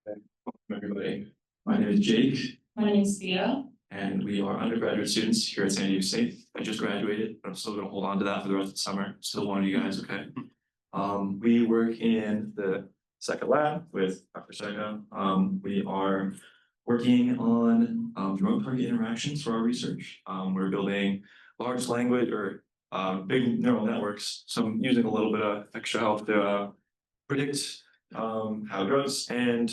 Welcome, everybody. My name is Jake. My name is Thea. And we are undergraduate students here at San Diego State. I just graduated, but I'm still going to hold on to that for the rest of the summer. Still one of you guys, okay? We work in the Sekeh lab with Dr. Sekeh. We are working on drug target interactions for our research. We're building large language or big neural networks. So I'm using a little bit of extra help to predict how drugs and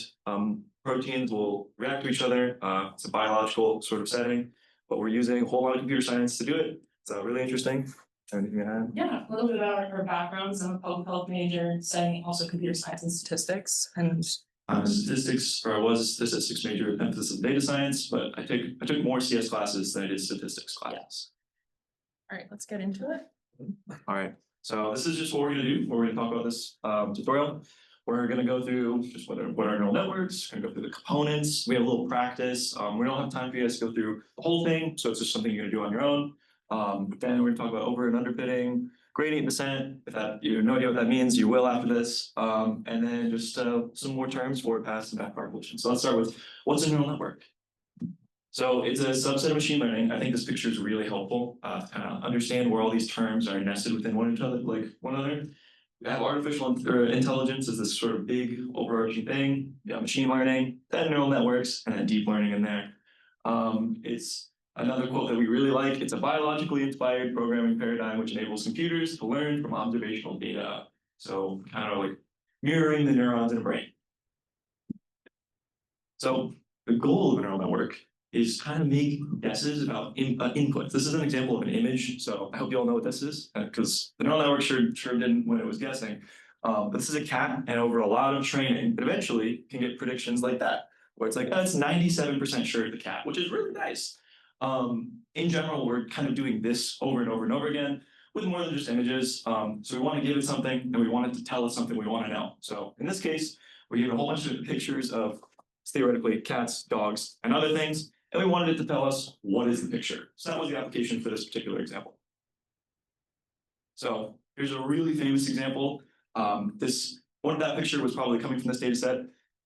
proteins will react to each other. It's a biological sort of setting, but we're using a whole lot of computer science to do it. It's really interesting. Anything to add? Yeah, a little bit about our backgrounds. I'm a public health major studying also computer science and statistics. And I'm a statistics, or I was a statistics major with emphasis in data science, but I took more CS classes than I did statistics classes. All right, let's get into it. All right, so this is just what we're going to do. We're going to talk about this tutorial. We're going to go through just what are neural networks, going to go through the components. We have a little practice. We don't have time for you guys to go through the whole thing, so it's just something you're going to do on your own. Then we're going to talk about over and underfitting, gradient descent. If that you have no idea what that means, you will after this. And then just some more terms for past and back propagation. So let's start with what's a neural network. So it's a subset of machine learning. I think this picture is really helpful to kind of understand where all these terms are nested within one another. We have artificial intelligence as this sort of big overarching thing. You have machine learning, then neural networks, and then deep learning in there. It's another quote that we really like. It's a biologically inspired programming paradigm which enables computers to learn from observational data. So kind of like mirroring the neurons in a brain. So the goal of a neural network is kind of make guesses about inputs. This is an example of an image, so I hope you all know what this is, because the neural network sure didn't when it was guessing. But this is a cat, and over a lot of training, it eventually can get predictions like that, where it's like, oh, it's 97% sure of the cat, which is really nice. In general, we're kind of doing this over and over and over again with more than just images. So we want to give it something, and we want it to tell us something we want to know. So in this case, we're giving a whole bunch of pictures of theoretically cats, dogs, and other things. And we wanted it to tell us what is the picture. So that was the application for this particular example. So here's a really famous example. That picture was probably coming from this data set.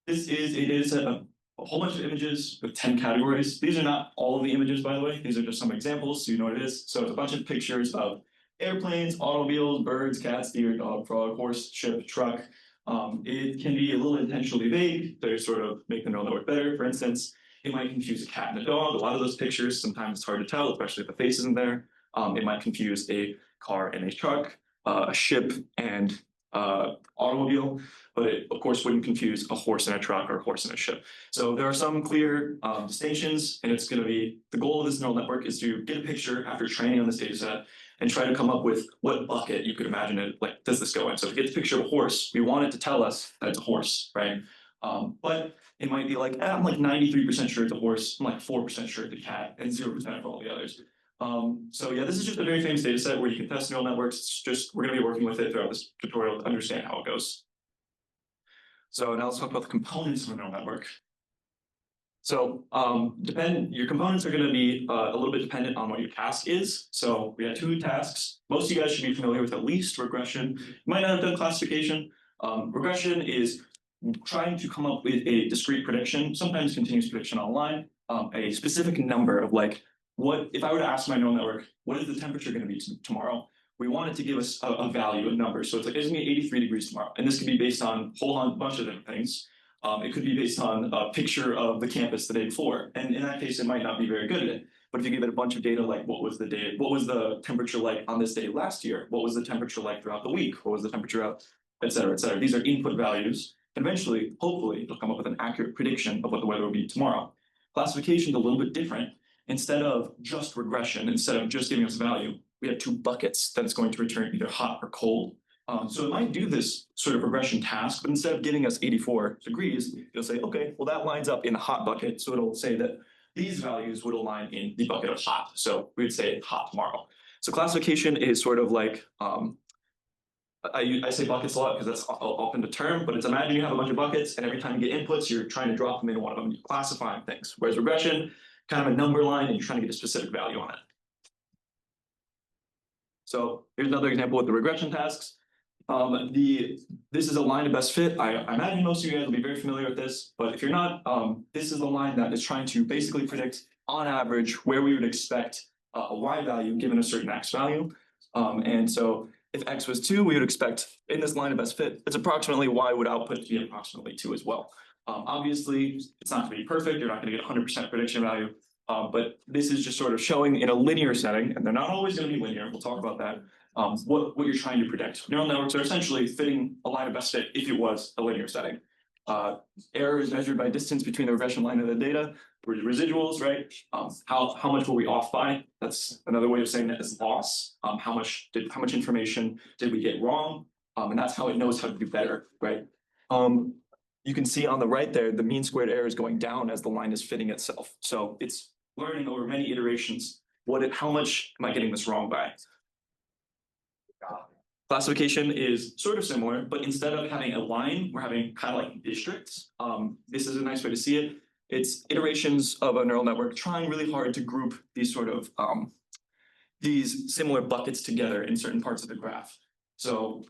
This is a data set of a whole bunch of images with 10 categories. These are not all of the images, by the way. These are just some examples, so you know what it is. So it's a bunch of pictures of airplanes, automobiles, birds, cats, deer, dog, frog, horse, ship, truck. It can be a little intentionally vague to sort of make the neural network better. For instance, it might confuse a cat and a dog. A lot of those pictures, sometimes it's hard to tell, especially if the face isn't there. It might confuse a car and a truck, a ship and automobile, but it, of course, wouldn't confuse a horse and a truck or a horse and a ship. So there are some clear distinctions, and it's going to be, the goal of this neural network is to get a picture after training on this data set and try to come up with what bucket you could imagine it, like, does this go in? So if it gets a picture of a horse, we want it to tell us that it's a horse, right? But it might be like, I'm like 93% sure it's a horse, I'm like 4% sure it's a cat, and 0% for all the others. So yeah, this is just a very famous data set where you can test neural networks. It's just, we're going to be working with it throughout this tutorial to understand how it goes. So now let's talk about the components of a neural network. So your components are going to be a little bit dependent on what your task is. So we have two tasks. Most of you guys should be familiar with at least regression. You might not have done classification. Regression is trying to come up with a discrete prediction, sometimes continuous prediction online, a specific number of like, what if I were to ask my neural network, what is the temperature going to be tomorrow? We want it to give us a value, a number. So it's like, it's going to be 83 degrees tomorrow. And this could be based on a whole bunch of different things. It could be based on a picture of the campus the day before. And in that case, it might not be very good at it. But if you give it a bunch of data, like what was the temperature like on this day last year? What was the temperature like throughout the week? What was the temperature out, et cetera, et cetera. These are input values. And eventually, hopefully, it'll come up with an accurate prediction of what the weather will be tomorrow. Classification is a little bit different. Instead of just regression, instead of just giving us a value, we have two buckets that it's going to return either hot or cold. So it might do this sort of regression task, but instead of giving us 84 degrees, it'll say, okay, well, that lines up in the hot bucket. So it'll say that these values would align in the bucket of hot. So we would say hot tomorrow. So classification is sort of like, I say buckets a lot because that's often the term, but it's imagine you have a bunch of buckets and every time you get inputs, you're trying to drop them in one of them, you're classifying things. Whereas regression, kind of a number line and you're trying to get a specific value on it. So here's another example with the regression tasks. This is a line of best fit. I imagine most of you guys will be very familiar with this, but if you're not, this is the line that is trying to basically predict on average where we would expect a y value given a certain x value. And so if x was 2, we would expect in this line of best fit, it's approximately y would output to be approximately 2 as well. Obviously, it's not going to be perfect. You're not going to get 100% prediction value. But this is just sort of showing in a linear setting, and they're not always going to be linear. We'll talk about that. What you're trying to predict. Neural networks are essentially fitting a line of best fit if it was a linear setting. Error is measured by distance between the regression line and the data. Residuals, right? How much were we off by? That's another way of saying that is loss. How much information did we get wrong? And that's how it knows how to do better, right? You can see on the right there, the mean squared error is going down as the line is fitting itself. So it's learning over many iterations. How much am I getting this wrong by? Classification is sort of similar, but instead of having a line, we're having kind of like districts. This is a nice way to see it. It's iterations of a neural network trying really hard to group these sort of these similar buckets together in certain parts of the graph. So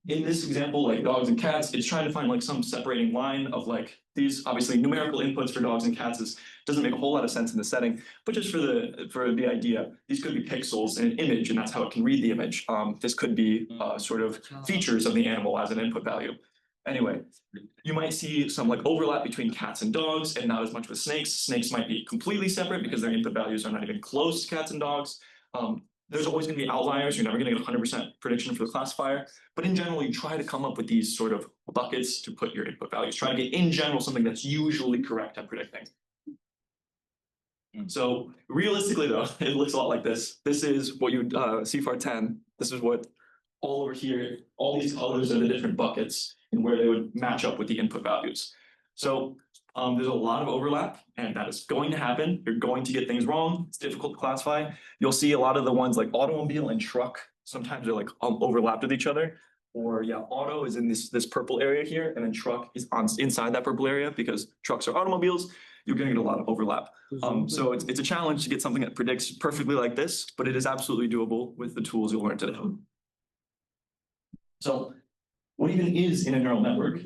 in this example, like dogs and cats, it's trying to find like some separating line of like these obviously numerical inputs for dogs and cats doesn't make a whole lot of sense in the setting, but just for the idea, these could be pixels in an image, and that's how it can read the image. This could be sort of features of the animal as an input value. Anyway, you might see some like overlap between cats and dogs and not as much with snakes. Snakes might be completely separate because their input values are not even close to cats and dogs. There's always going to be outliers. You're never going to get 100% prediction for the classifier. But in general, you try to come up with these sort of buckets to put your input values. Try to get, in general, something that's usually correct at predicting. So realistically, though, it looks a lot like this. This is what you would see for 10. This is what all over here, all these colors are the different buckets and where they would match up with the input values. So there's a lot of overlap, and that is going to happen. You're going to get things wrong. It's difficult to classify. You'll see a lot of the ones like automobile and truck. Sometimes they're like overlapped with each other. Or yeah, auto is in this purple area here, and then truck is inside that purple area because trucks are automobiles. You're going to get a lot of overlap. So it's a challenge to get something that predicts perfectly like this, but it is absolutely doable with the tools you'll learn today. So what even is in a neural network?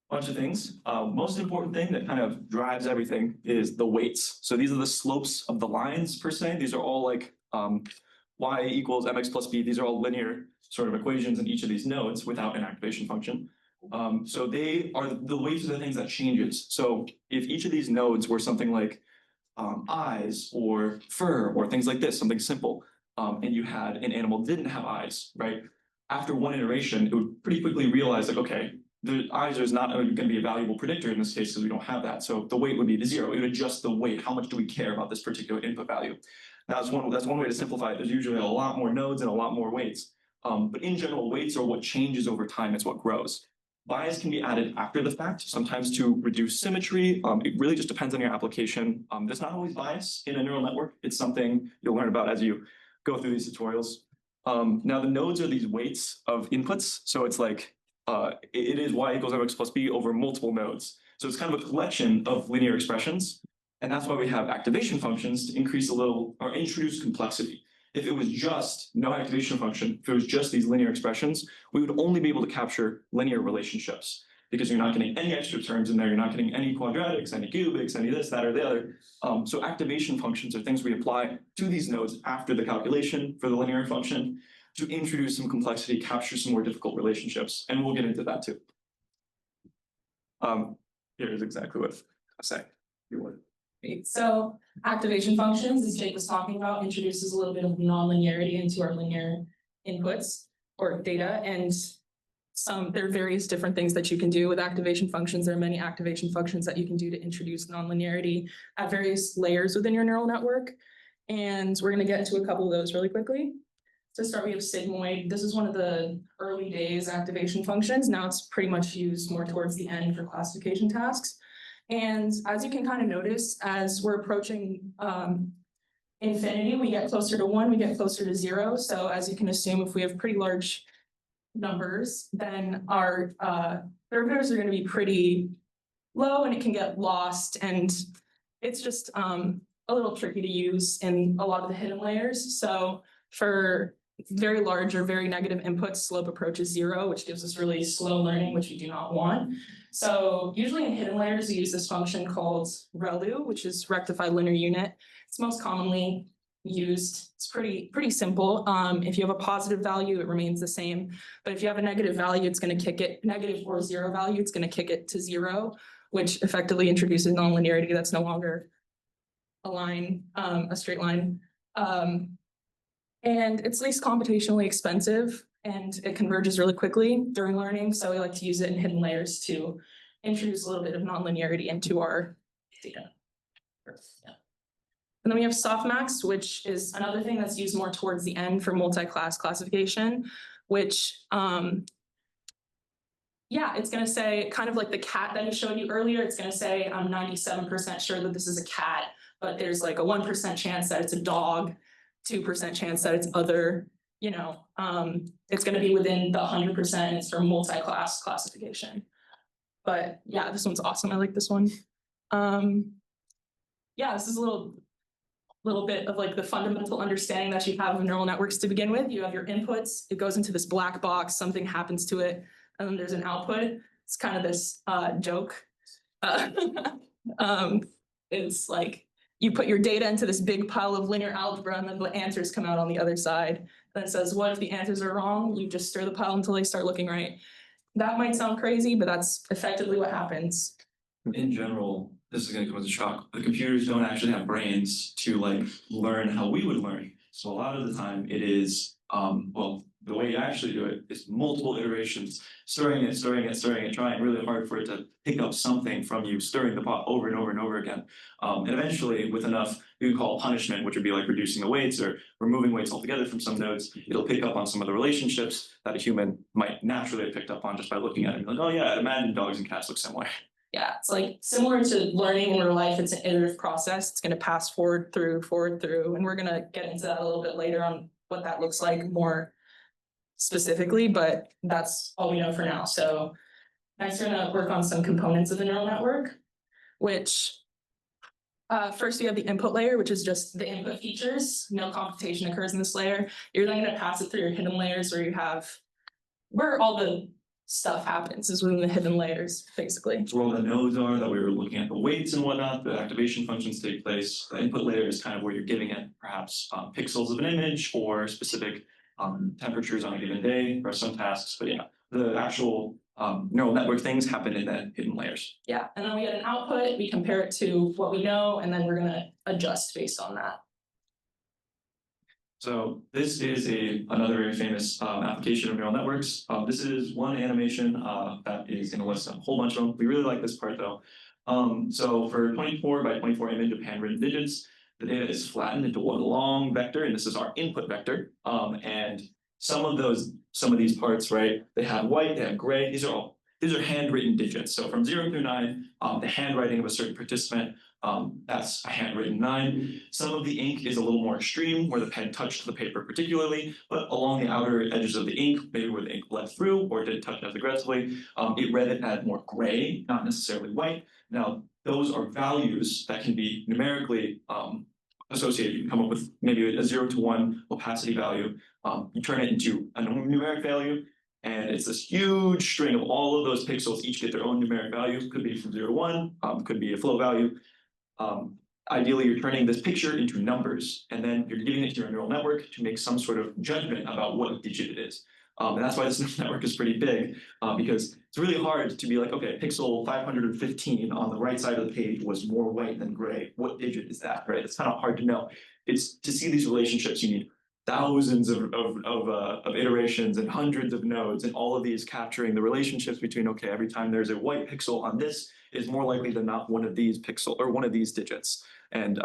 Bunch of things. Most important thing that kind of drives everything is the weights. So these are the slopes of the lines per se. These are all like y equals mx plus b. These are all linear sort of equations in each of these nodes without an activation function. So they are the weights are the things that changes. So if each of these nodes were something like eyes or fur or things like this, something simple, and you had an animal that didn't have eyes, right? After one iteration, it would pretty quickly realize like, okay, the eyes is not going to be a valuable predictor in this case because we don't have that. So the weight would be to 0. It would adjust the weight. How much do we care about this particular input value? That's one way to simplify it. There's usually a lot more nodes and a lot more weights. But in general, weights are what changes over time. It's what grows. Bias can be added after the fact, sometimes to reduce symmetry. It really just depends on your application. There's not always bias in a neural network. It's something you'll learn about as you go through these tutorials. Now the nodes are these weights of inputs. So it's like, it is y equals mx plus b over multiple nodes. So it's kind of a collection of linear expressions. And that's why we have activation functions to increase a little or introduce complexity. If it was just no activation function, if it was just these linear expressions, we would only be able to capture linear relationships because you're not getting any extra terms in there. You're not getting any quadratics, any cubics, any this, that, or the other. So activation functions are things we apply to these nodes after the calculation for the linear function to introduce some complexity, capture some more difficult relationships. And we'll get into that too. Here's exactly what I say. Great. So activation functions, as Jake was talking about, introduces a little bit of nonlinearity into our linear inputs or data. And there are various different things that you can do with activation functions. There are many activation functions that you can do to introduce nonlinearity at various layers within your neural network. And we're going to get into a couple of those really quickly. To start, we have sigmoid. This is one of the early days activation functions. Now it's pretty much used more towards the end for classification tasks. And as you can kind of notice, as we're approaching infinity, we get closer to 1, we get closer to 0. So as you can assume, if we have pretty large numbers, then our derivatives are going to be pretty low and it can get lost. And it's just a little tricky to use in a lot of the hidden layers. So for very large or very negative inputs, slope approaches zero, which gives us really slow learning, which we do not want. So usually in hidden layers, we use this function called ReLU, which is rectified linear unit. It's most commonly used. It's pretty simple. If you have a positive value, it remains the same. But if you have a negative value, it's going to kick it, negative or zero value, it's going to kick it to zero, which effectively introduces nonlinearity. That's no longer a line, a straight line. And it's least computationally expensive and it converges really quickly during learning. So we like to use it in hidden layers to introduce a little bit of nonlinearity into our data. Yeah. And then we have softmax, which is another thing that's used more towards the end for multi-class classification, which, yeah, it's going to say kind of like the cat that I showed you earlier. It's going to say I'm 97% sure that this is a cat, but there's like a 1% chance that it's a dog, 2% chance that it's other, you know, it's going to be within the 100%. It's for multi-class classification. But yeah, this one's awesome. I like this one. Yeah, this is a little bit of like the fundamental understanding that you have of neural networks to begin with. You have your inputs, it goes into this black box, something happens to it, and then there's an output. It's kind of this joke. It's like you put your data into this big pile of linear algebra and then the answers come out on the other side. Then it says, what if the answers are wrong? You just stir the pile until they start looking right. That might sound crazy, but that's effectively what happens. In general, this is going to come as a shock. The computers don't actually have brains to like learn how we would learn. So a lot of the time it is, well, the way you actually do it is multiple iterations, stirring it, trying really hard for it to pick up something from you, stirring the pot over and over and over again. And eventually, with enough, we would call punishment, which would be like reducing the weights or removing weights altogether from some nodes, it'll pick up on some of the relationships that a human might naturally have picked up on just by looking at it and be like, oh yeah, I'd imagine dogs and cats look similar. Yeah, it's like similar to learning in real life. It's an iterative process. It's going to pass forward through, and we're going to get into that a little bit later on what that looks like more specifically, but that's all we know for now. So next we're going to work on some components of the neural network, which first we have the input layer, which is just the input features. No computation occurs in this layer. You're then going to pass it through your hidden layers where all the stuff happens is within the hidden layers, basically. So where all the nodes are that we were looking at, the weights and whatnot, the activation functions take place. The input layer is kind of where you're giving it perhaps pixels of an image or specific temperatures on a given day for some tasks. But yeah, the actual neural network things happen in the hidden layers. Yeah, and then we get an output, we compare it to what we know, and then we're going to adjust based on that. So this is another very famous application of neural networks. This is one animation that is in a list of a whole bunch of them. We really like this part though. So for 24 by 24 image of handwritten digits, the data is flattened into one long vector, and this is our input vector. And some of these parts, right? They have white, they have gray. These are handwritten digits. So from 0 through 9, the handwriting of a certain participant. That's a handwritten 9. Some of the ink is a little more extreme, where the pen touched the paper particularly, but along the outer edges of the ink, maybe where the ink bled through or didn't touch as aggressively, it read it as more gray, not necessarily white. Now, those are values that can be numerically associated. You can come up with maybe a 0 to 1 opacity value. You turn it into a numeric value, and it's this huge string of all of those pixels, each get their own numeric value. Could be from 0 to 1, could be a flow value. Ideally, you're turning this picture into numbers, and then you're giving it to your neural network to make some sort of judgment about what digit it is. And that's why this neural network is pretty big, because it's really hard to be like, okay, pixel 515 on the right side of the page was more white than gray. What digit is that, right? It's kind of hard to know. It's to see these relationships, you need thousands of iterations and hundreds of nodes, and all of these capturing the relationships between, okay, every time there's a white pixel on this is more likely than not one of these pixel or one of these digits. And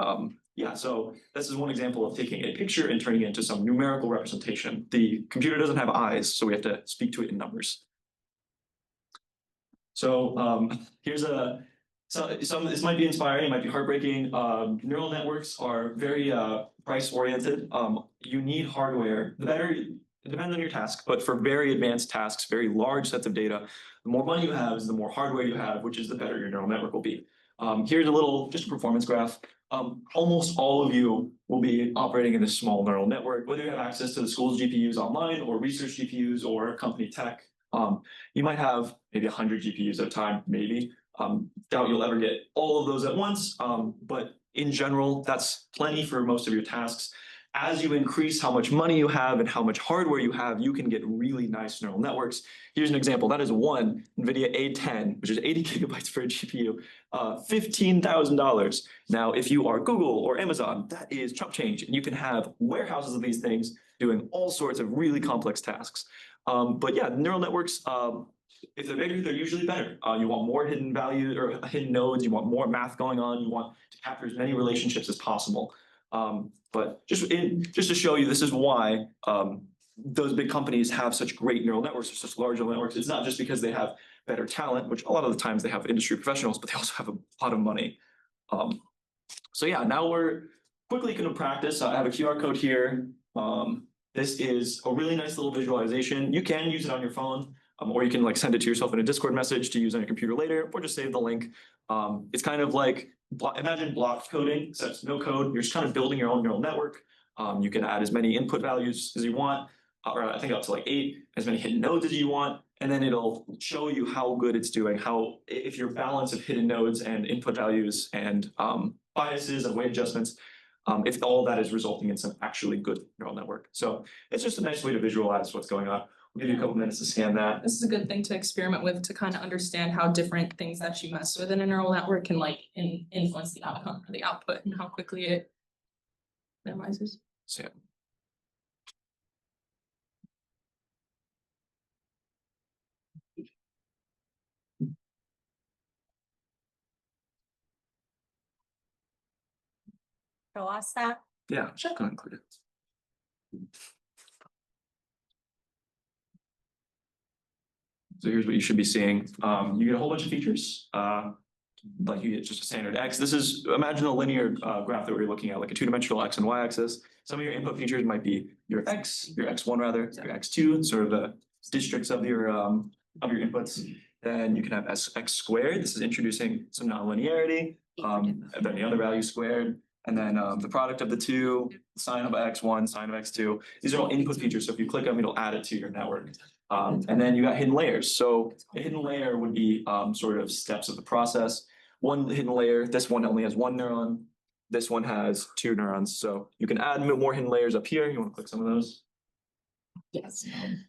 yeah, so this is one example of taking a picture and turning it into some numerical representation. The computer doesn't have eyes, so we have to speak to it in numbers. So here's this might be inspiring, it might be heartbreaking. Neural networks are very price oriented. You need hardware. The better it depends on your task, but for very advanced tasks, very large sets of data, the more money you have is the more hardware you have, which is the better your neural network will be. Here's a little, just a performance graph. Almost all of you will be operating in a small neural network, whether you have access to the school's GPUs online or research GPUs or company tech. You might have maybe 100 GPUs at a time, maybe. Doubt you'll ever get all of those at once, but in general, that's plenty for most of your tasks. As you increase how much money you have and how much hardware you have, you can get really nice neural networks. Here's an example. That is one NVIDIA A10, which is 80 gigabytes for a GPU, $15,000. Now, if you are Google or Amazon, that is chump change. And you can have warehouses of these things doing all sorts of really complex tasks. But yeah, neural networks, if they're bigger, they're usually better. You want more hidden value or hidden nodes. You want more math going on. You want to capture as many relationships as possible. But just to show you, this is why those big companies have such great neural networks, or such large neural networks. It's not just because they have better talent, which a lot of the times they have industry professionals, but they also have a lot of money. So yeah, now we're quickly going to practice. I have a QR code here. This is a really nice little visualization. You can use it on your phone, or you can like send it to yourself in a Discord message to use on your computer later, or just save the link. It's kind of like, imagine block coding, except it's no code. You're just kind of building your own neural network. You can add as many input values as you want, or I think up to like 8, as many hidden nodes as you want, and then it'll show you how good it's doing, how if your balance of hidden nodes and input values and biases and weight adjustments, if all that is resulting in some actually good neural network. So it's just a nice way to visualize what's going on. We'll give you a couple minutes to scan that. This is a good thing to experiment with to kind of understand how different things that you mess with in a neural network can like influence the outcome or the output and how quickly it minimizes. So, yeah. Show us that. Yeah, check on include it. So here's what you should be seeing. You get a whole bunch of features. Like you get just a standard X. This is, imagine a linear graph that we're looking at, like a 2-dimensional X and Y axis. Some of your input features might be your X1 rather, your X2, sort of the districts of your inputs. Then you can have X squared. This is introducing some nonlinearity. And then the other value squared. And then the product of the two, sine of X1, sine of X2. These are all input features. So if you click them, it'll add it to your network. And then you got hidden layers. So a hidden layer would be sort of steps of the process. One hidden layer, this one only has 1 neuron. This one has 2 neurons. So you can add more hidden layers up here. You want to click some of those? Yes.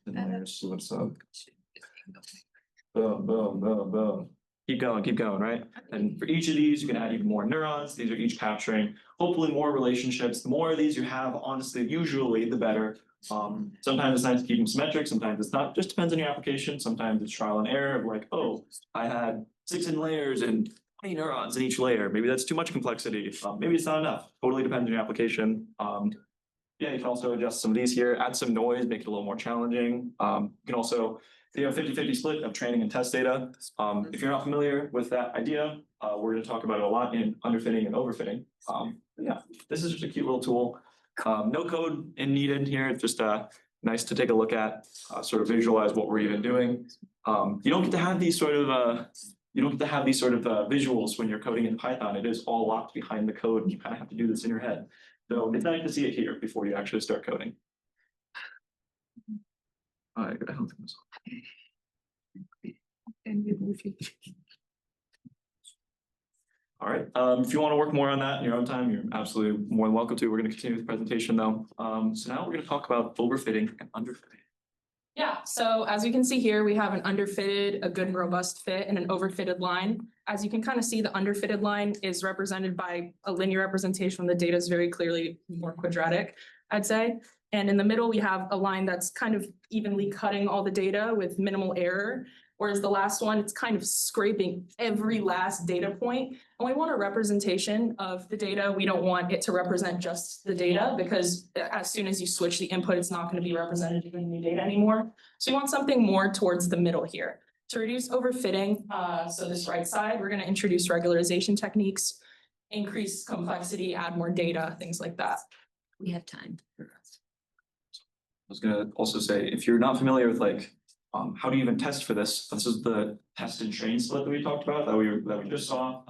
Hidden layers, so what's up? Boom, boom, boom, boom. Keep going, right? And for each of these, you can add even more neurons. These are each capturing hopefully more relationships. The more of these you have, honestly, usually the better. Sometimes it's nice to keep them symmetric. Sometimes it's not. Just depends on your application. Sometimes it's trial and error of like, oh, I had 6 hidden layers and 20 neurons in each layer. Maybe that's too much complexity. Maybe it's not enough. Totally depends on your application. Yeah, you can also adjust some of these here, add some noise, make it a little more challenging. You can also, you have 50-50 split of training and test data. If you're not familiar with that idea, we're going to talk about it a lot in underfitting and overfitting. Yeah, this is just a cute little tool. No code needed here. It's just nice to take a look at, sort of visualize what we're even doing. You don't get to have these sort of visuals when you're coding in Python. It is all locked behind the code, and you kind of have to do this in your head. So it's nice to see it here before you actually start coding. All right, I don't think so. All right, if you want to work more on that in your own time, you're absolutely more than welcome to. We're going to continue the presentation though. So now we're going to talk about overfitting and underfitting. Yeah, so as you can see here, we have an underfitted, a good and robust fit, and an overfitted line. As you can kind of see, the underfitted line is represented by a linear representation. The data is very clearly more quadratic, I'd say. And in the middle, we have a line that's kind of evenly cutting all the data with minimal error. Whereas the last one, it's kind of scraping every last data point. And we want a representation of the data. We don't want it to represent just the data, because as soon as you switch the input, it's not going to be representative in new data anymore. So we want something more towards the middle here. To reduce overfitting, so this right side, we're going to introduce regularization techniques, increase complexity, add more data, things like that. We have time for us. was gonna also say, if you're not familiar with like, how do you even test for this? This is the test and train split that we talked about, that we just saw.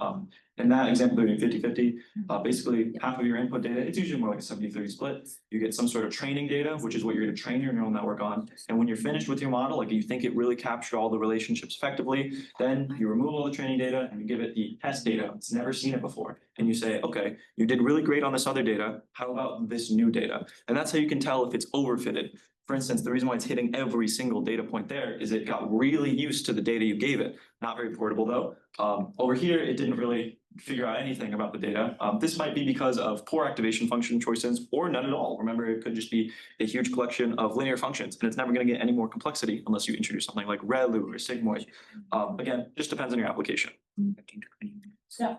In that example, they're doing 50-50. Basically half of your input data, it's usually more like a 70-30 split. You get some sort of training data, which is what you're gonna train your neural network on. And when you're finished with your model, like you think it really captured all the relationships effectively, then you remove all the training data and you give it the test data. It's never seen it before. And you say, okay, you did really great on this other data. How about this new data? And that's how you can tell if it's overfitted. For instance, the reason why it's hitting every single data point there is it got really used to the data you gave it. Not very portable though. Over here, it didn't really figure out anything about the data. This might be because of poor activation function choices or none at all. Remember, it could just be a huge collection of linear functions, and it's never going to get any more complexity unless you introduce something like ReLU or sigmoid. Again, just depends on your application. Yeah.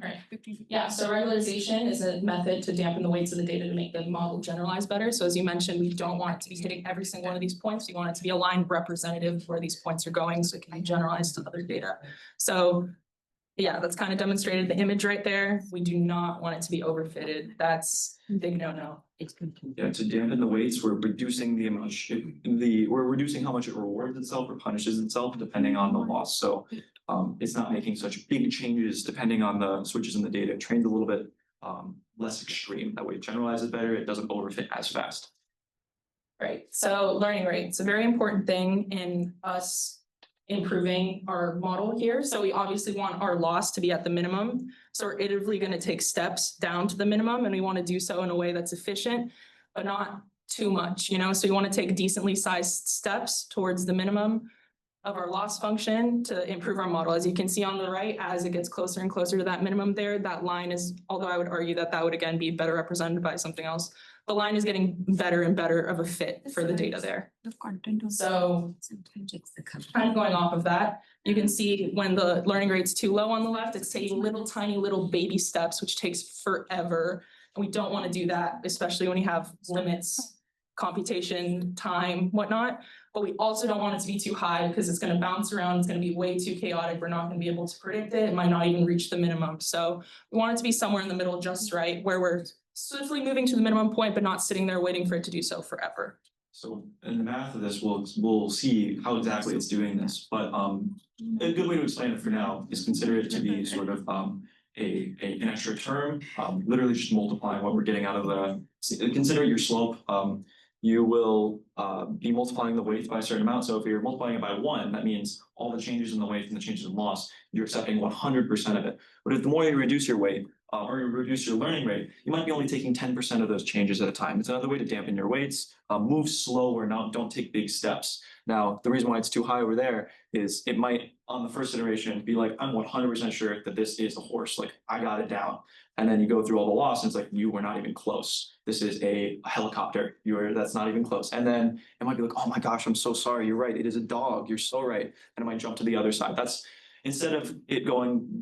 Right. Yeah, so regularization is a method to dampen the weights of the data to make the model generalize better. So as you mentioned, we don't want it to be hitting every single one of these points. We want it to be aligned representative where these points are going so it can be generalized to other data. So yeah, that's kind of demonstrated the image right there. We do not want it to be overfitted. That's a big no-no. Yeah, to dampen the weights, we're reducing the amount, we're reducing how much it rewards itself or punishes itself depending on the loss. So it's not making such big changes depending on the switches in the data. It trains a little bit less extreme. That way it generalizes better. It doesn't overfit as fast. Right. So learning rate, it's a very important thing in us improving our model here. So we obviously want our loss to be at the minimum. So we're iteratively going to take steps down to the minimum, and we want to do so in a way that's efficient, but not too much, you know? So we want to take decently sized steps towards the minimum of our loss function to improve our model. As you can see on the right, as it gets closer and closer to that minimum there, that line is, although I would argue that that would again be better represented by something else, the line is getting better and better of a fit for the data there. So kind of going off of that, you can see when the learning rate's too low on the left, it's taking little tiny little baby steps, which takes forever. And we don't want to do that, especially when you have limits, computation, time, whatnot. But we also don't want it to be too high because it's going to bounce around. It's going to be way too chaotic. We're not going to be able to predict it. It might not even reach the minimum. So we want it to be somewhere in the middle, just right, where we're swiftly moving to the minimum point, but not sitting there waiting for it to do so forever. So in the math of this, we'll see how exactly it's doing this. But a good way to explain it for now is consider it to be sort of an extra term, literally just multiplying what we're getting out of consider your slope. You will be multiplying the weight by a certain amount. So if you're multiplying it by 1, that means all the changes in the weight and the changes in loss, you're accepting 100% of it. But if the more you reduce your weight or you reduce your learning rate, you might be only taking 10% of those changes at a time. It's another way to dampen your weights. Move slower, don't take big steps. Now, the reason why it's too high over there is it might, on the first iteration, be like, I'm 100% sure that this is a horse. Like, I got it down. And then you go through all the loss and it's like, you were not even close. This is a helicopter. That's not even close. And then it might be like, oh my gosh, I'm so sorry. You're right. It is a dog. You're so right. And it might jump to the other side. That's instead of it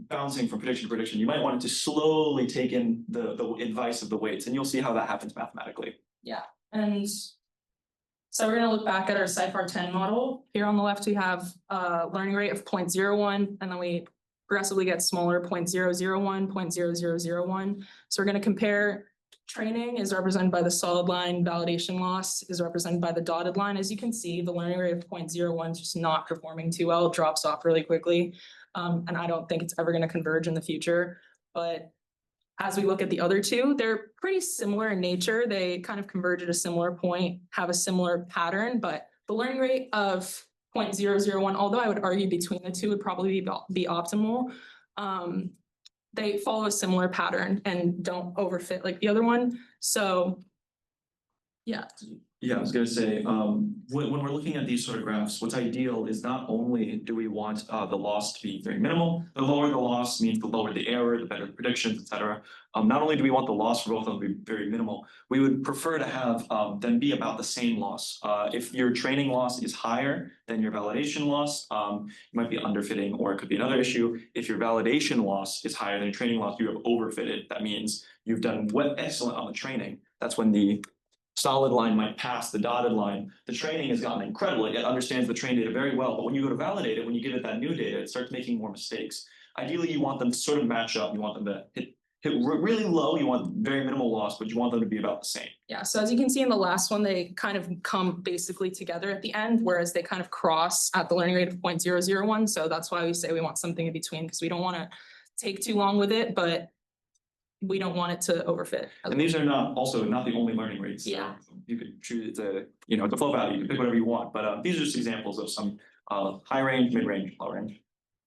bouncing from prediction to prediction, you might want it to slowly take in the advice of the weights, and you'll see how that happens mathematically. Yeah. And so we're going to look back at our CIFAR 10 model. Here on the left, we have a learning rate of 0.01, and then we progressively get smaller, 0.001, 0.0001. So we're going to compare training is represented by the solid line, validation loss is represented by the dotted line. As you can see, the learning rate of 0.01 is just not performing too well. It drops off really quickly. And I don't think it's ever going to converge in the future. But as we look at the other two, they're pretty similar in nature. They kind of converge at a similar point, have a similar pattern, but the learning rate of 0.001, although I would argue between the two would probably be optimal, they follow a similar pattern and don't overfit like the other one. So yeah. Yeah, I was gonna say, when we're looking at these sort of graphs, what's ideal is not only do we want the loss to be very minimal, the lower the loss means the lower the error, the better the predictions, etc. Not only do we want the loss for both of them to be very minimal, we would prefer to have them be about the same loss. If your training loss is higher than your validation loss, you might be underfitting, or it could be another issue. If your validation loss is higher than your training loss, you have overfitted. That means you've done excellent on the training. That's when the solid line might pass the dotted line. The training has gotten incredible. It understands the trained data very well. But when you go to validate it, when you give it that new data, it starts making more mistakes. Ideally, you want them to sort of match up. You want them to hit hit really low, you want very minimal loss, but you want them to be about the same. Yeah, so as you can see in the last one, they kind of come basically together at the end, whereas they kind of cross at the learning rate of 0.001. So that's why we say we want something in between, because we don't want to take too long with it, but we don't want it to overfit. And these are not the only learning rates. So Yeah. you could choose it's a flow value, you can pick whatever you want, but these are just examples of some high range, mid range, low range.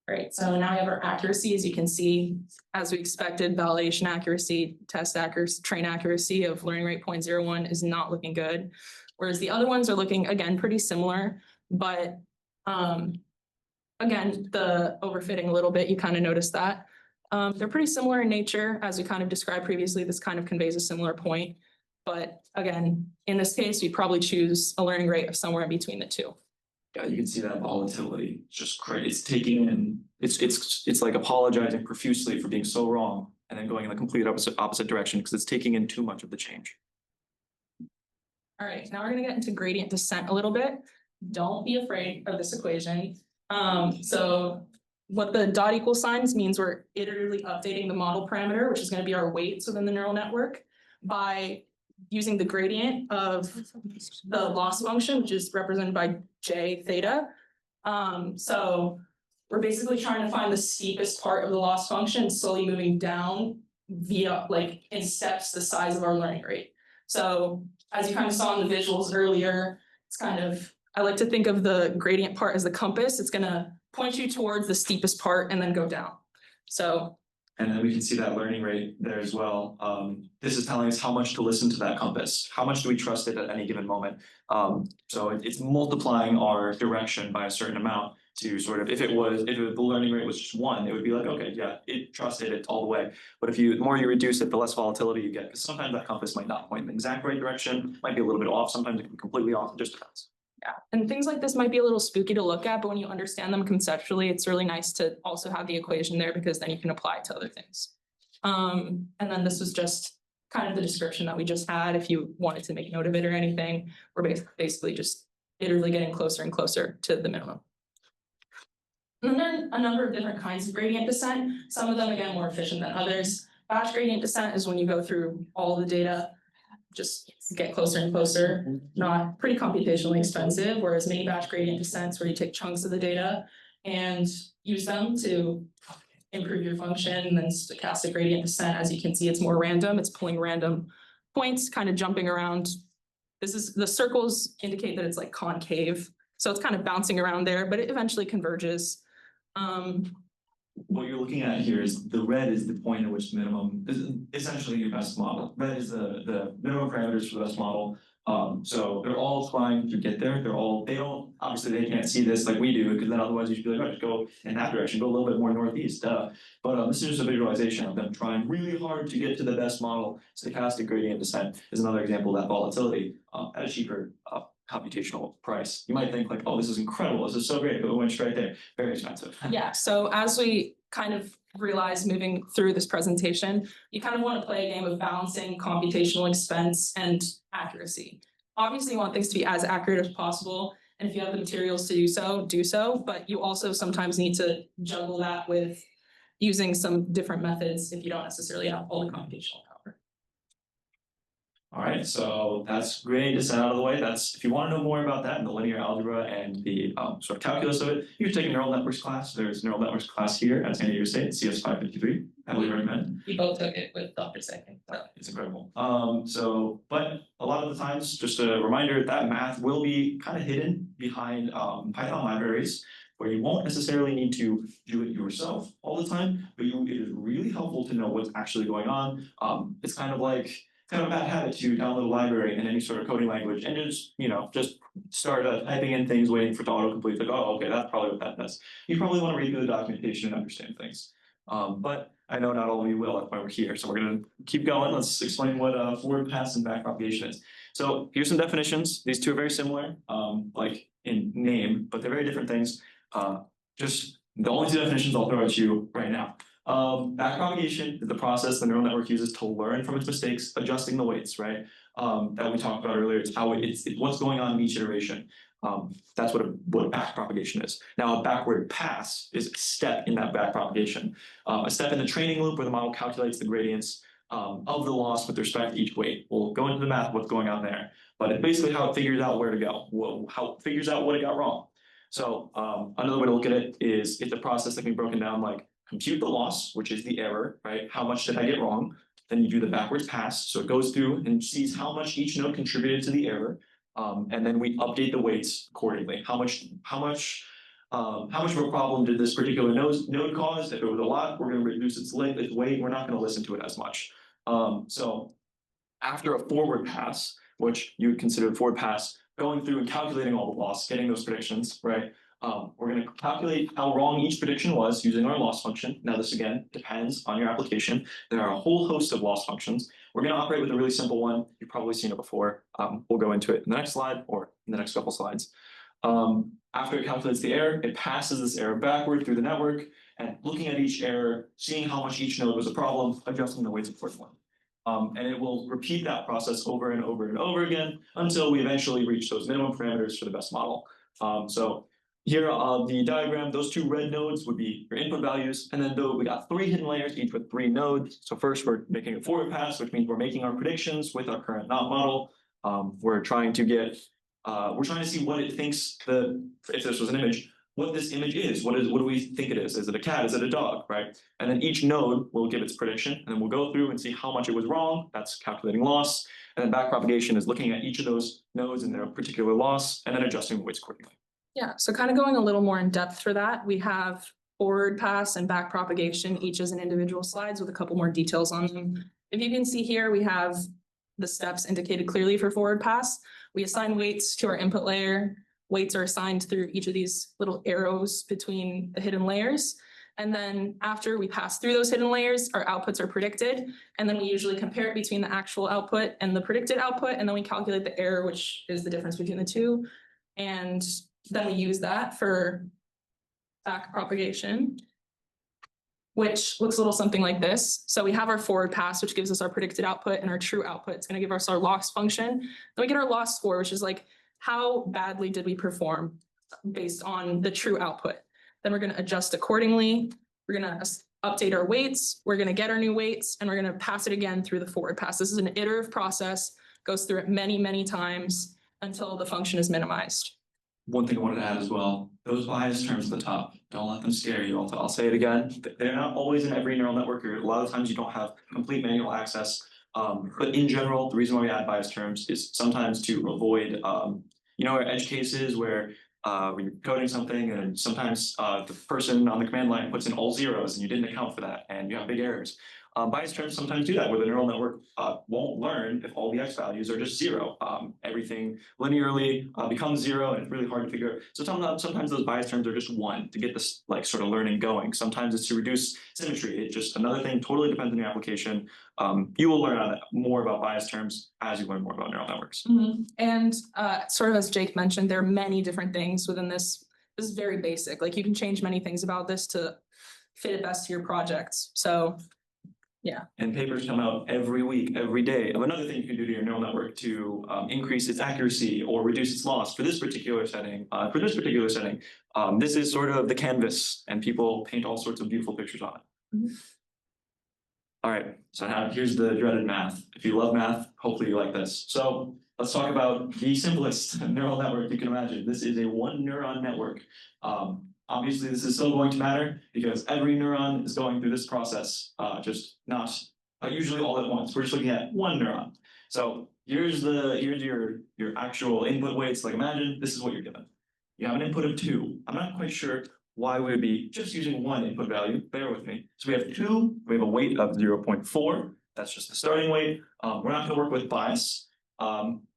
Right, so now we have our accuracy, as you can see, as we expected, validation accuracy, test accuracy, train accuracy of learning rate 0.01 is not looking good. Whereas the other ones are looking, again, pretty similar, but again, the overfitting a little bit, you kind of notice that. They're pretty similar in nature, as we kind of described previously. This kind of conveys a similar point. But again, in this case, we'd probably choose a learning rate of somewhere in between the two. Yeah, you can see that volatility. It's just great. It's taking in, it's like apologizing profusely for being so wrong and then going in the complete opposite direction because it's taking in too much of the change. All right, now we're gonna get into gradient descent a little bit. Don't be afraid of this equation. So what the dot equal signs means, we're iteratively updating the model parameter, which is going to be our weights within the neural network, by using the gradient of the loss function, which is represented by J theta. So we're basically trying to find the steepest part of the loss function, slowly moving down via like in steps the size of our learning rate. So as you kind of saw in the visuals earlier, it's kind of, I like to think of the gradient part as the compass. It's gonna point you towards the steepest part and then go down. So. And then we can see that learning rate there as well. This is telling us how much to listen to that compass. How much do we trust it at any given moment? So it's multiplying our direction by a certain amount to sort of, if the learning rate was just 1, it would be like, okay, yeah, it trusted it all the way. But the more you reduce it, the less volatility you get, because sometimes that compass might not point in the exact right direction, might be a little bit off, sometimes it can be completely off, it just depends. Yeah, and things like this might be a little spooky to look at, but when you understand them conceptually, it's really nice to also have the equation there because then you can apply it to other things. And then this was just kind of the description that we just had. If you wanted to make note of it or anything, we're basically just iteratively getting closer and closer to the minimum. And then a number of different kinds of gradient descent, some of them again more efficient than others. Batch gradient descent is when you go through all the data, just get closer and closer, not pretty computationally expensive, whereas mini batch gradient descents where you take chunks of the data and use them to improve your function. And then stochastic gradient descent, as you can see, it's more random. It's pulling random points, kind of jumping around. The circles indicate that it's like concave. So it's kind of bouncing around there, but it eventually converges. What you're looking at here is the red is the point at which minimum is essentially your best model. Red is the minimum parameters for the best model. So they're all trying to get there. Obviously they can't see this like we do, because then otherwise you should be like, oh, just go in that direction, go a little bit more northeast. But this is just a visualization of them trying really hard to get to the best model. Stochastic gradient descent is another example of that volatility at a cheaper computational price. You might think like, oh, this is incredible, this is so great, but it went straight there. Very expensive. Yeah, so as we kind of realize moving through this presentation, you kind of want to play a game of balancing computational expense and accuracy. Obviously, you want things to be as accurate as possible, and if you have the materials to do so, but you also sometimes need to juggle that with using some different methods if you don't necessarily have all the computational power. All right, so that's gradient descent out of the way. That's, if you want to know more about that and the linear algebra and the sort of calculus of it, you should take a neural networks class. There's neural networks class here at San Diego State, CS 553. I highly recommend. We both took it with Dr. Sekeh. It's incredible. But a lot of the times, just a reminder that math will be kind of hidden behind Python libraries, where you won't necessarily need to do it yourself all the time, but it is really helpful to know what's actually going on. It's kind of a bad habit to download a library in any sort of coding language and just start typing in things, waiting for it to autocomplete. Like, oh, okay, that's probably what that does. You probably want to read through the documentation and understand things. But I know not all of you will, that's why we're here. So we're going to keep going. Let's explain what forward pass and back propagation is. So here's some definitions. These two are very similar, like in name, but they're very different things. Just the only two definitions I'll throw at you right now. Backpropagation is the process the neural network uses to learn from its mistakes, adjusting the weights, right? That we talked about earlier. It's what's going on in each iteration. That's what a back propagation is. Now, a backward pass is a step in that back propagation. A step in the training loop where the model calculates the gradients of the loss with respect to each weight. We'll go into the math of what's going on there, but it's basically how it figures out where to go, how it figures out what it got wrong. So another way to look at it is it's a process that can be broken down like compute the loss, which is the error, right? How much did I get wrong? Then you do the backwards pass. So it goes through and sees how much each node contributed to the error. And then we update the weights accordingly. How much of a problem did this particular node cause? If it was a lot, we're going to reduce its weight. We're not going to listen to it as much. So after a forward pass, which you would consider a forward pass, going through and calculating all the loss, getting those predictions, right? We're going to calculate how wrong each prediction was using our loss function. Now, this again depends on your application. There are a whole host of loss functions. We're going to operate with a really simple one. You've probably seen it before. We'll go into it in the next slide or in the next couple slides. After it calculates the error, it passes this error backward through the network and looking at each error, seeing how much each node was a problem, adjusting the weights accordingly. And it will repeat that process over and over and over again until we eventually reach those minimum parameters for the best model. So here on the diagram, those two red nodes would be your input values. And then we got 3 hidden layers, each with 3 nodes. So first we're making a forward pass, which means we're making our predictions with our current knot model. We're trying to see what it thinks if this was an image, what this image is. What do we think it is? Is it a cat? Is it a dog? Right? And then each node will give its prediction, and then we'll go through and see how much it was wrong. That's calculating loss. And then backpropagation is looking at each of those nodes and their particular loss, and then adjusting the weights accordingly. Yeah, so kind of going a little more in depth for that, we have forward pass and back propagation, each as an individual slides with a couple more details on them. If you can see here, we have the steps indicated clearly for forward pass. We assign weights to our input layer. Weights are assigned through each of these little arrows between the hidden layers. And then after we pass through those hidden layers, our outputs are predicted. And then we usually compare it between the actual output and the predicted output. And then we calculate the error, which is the difference between the two. And then we use that for back propagation, which looks a little something like this. So we have our forward pass, which gives us our predicted output, and our true output. It's going to give us our loss function. Then we get our loss score, which is like how badly did we perform based on the true output. Then we're going to adjust accordingly. We're going to update our weights. We're going to get our new weights, and we're going to pass it again through the forward pass. This is an iterative process, goes through it many, many times until the function is minimized. One thing I wanted to add as well, those bias terms at the top, don't let them scare you. I'll say it again. They're not always in every neural network, or a lot of times you don't have complete manual access. But in general, the reason why we add bias terms is sometimes to avoid, edge cases where when you're coding something and sometimes the person on the command line puts in all zeros and you didn't account for that and you have big errors. Bias terms sometimes do that, where the neural network won't learn if all the x values are just 0. Everything linearly becomes 0, and it's really hard to figure out. So sometimes those bias terms are just 1 to get this sort of learning going. Sometimes it's to reduce symmetry. It just another thing, totally depends on your application. You will learn more about bias terms as you learn more about neural networks. Mm-hmm. And sort of as Jake mentioned, there are many different things within this. This is very basic. Like you can change many things about this to fit it best to your projects. So yeah. And papers come out every week, every day of another thing you can do to your neural network to increase its accuracy or reduce its loss for this particular setting. This is sort of the canvas, and people paint all sorts of beautiful pictures on it. Mm-hmm. All right, so now here's the dreaded math. If you love math, hopefully you like this. So let's talk about the simplest neural network you can imagine. This is a 1 neuron network. Obviously, this is still going to matter because every neuron is going through this process, just not usually all at once. We're just looking at 1 neuron. So here's your actual input weights. Like imagine this is what you're given. You have an input of 2. I'm not quite sure why we would be just using 1 input value. Bear with me. So we have 2. We have a weight of 0.4. That's just the starting weight. We're not going to work with bias.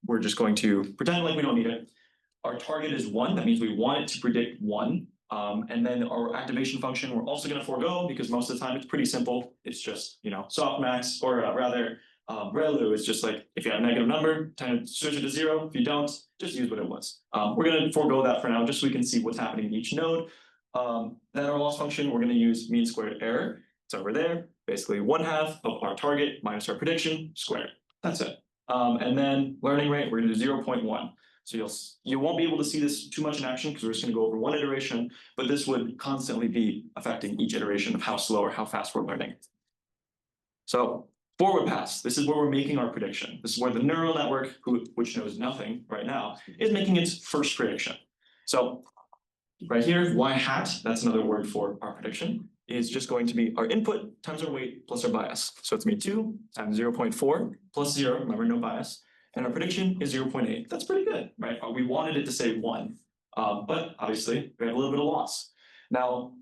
We're just going to pretend like we don't need it. Our target is 1. That means we want it to predict 1. And then our activation function, we're also going to forego because most of the time it's pretty simple. It's just, softmax, or rather, ReLU is just like, if you have a negative number, switch it to 0. If you don't, just use what it was. We're going to forego that for now, just so we can see what's happening in each node. Then our loss function, we're going to use mean squared error. It's over there, basically 1/2 of our target minus our prediction squared. That's it. And then learning rate, we're going to do 0.1. So you won't be able to see this too much in action because we're just gonna go over one iteration, but this would constantly be affecting each iteration of how slow or how fast we're learning. So forward pass, this is where we're making our prediction. This is where the neural network, which knows nothing right now, is making its first prediction. So right here, y hat, that's another word for our prediction, is just going to be our input times our weight plus our bias. So it's gonna be 2 times 0.4 plus 0, remember no bias, and our prediction is 0.8. That's pretty good, right? We wanted it to say 1, but obviously we had a little bit of loss. Now,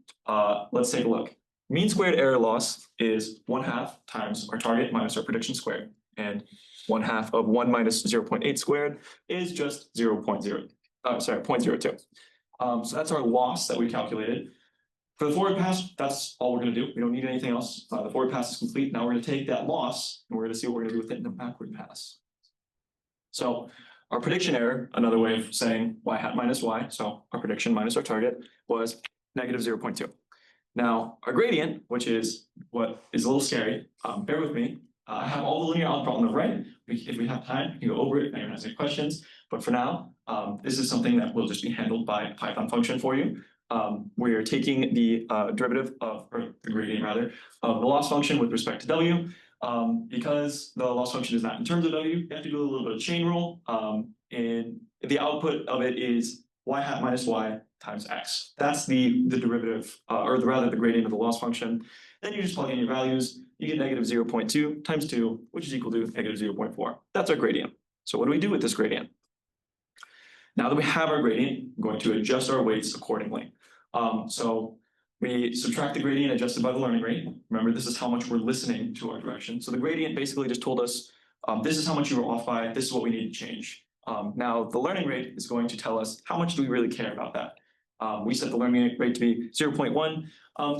let's take a look. Mean squared error loss is 1/2 times our target minus our prediction squared. And 1/2 of 1 minus 0.8 squared is just 0.02. So that's our loss that we calculated. For the forward pass, that's all we're gonna do. We don't need anything else. The forward pass is complete. Now we're gonna take that loss and we're gonna see what we're gonna do with it in the backward pass. So our prediction error, another way of saying y hat minus y, so our prediction minus our target, was negative 0.2. Now, our gradient, which is what is a little scary, bear with me. I have all the linear algebra on the right. If we have time, we can go over it if anyone has any questions. But for now, this is something that will just be handled by a Python function for you. We're taking the derivative of, or the gradient rather, of the loss function with respect to w. Because the loss function is not in terms of w, you have to do a little bit of chain rule. And the output of it is y hat minus y times x. That's the derivative, or rather the gradient of the loss function. Then you just plug in your values, you get negative 0.2 times 2, which is equal to negative 0.4. That's our gradient. So what do we do with this gradient? Now that we have our gradient, we're going to adjust our weights accordingly. So we subtract the gradient adjusted by the learning rate. Remember, this is how much we're listening to our direction. So the gradient basically just told us, this is how much you were off by, this is what we need to change. Now the learning rate is going to tell us how much do we really care about that. We set the learning rate to be 0.1.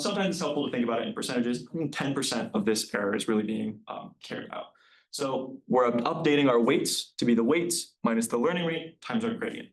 Sometimes it's helpful to think about it in percentages. 10% of this error is really being cared about. So we're updating our weights to be the weights minus the learning rate times our gradient.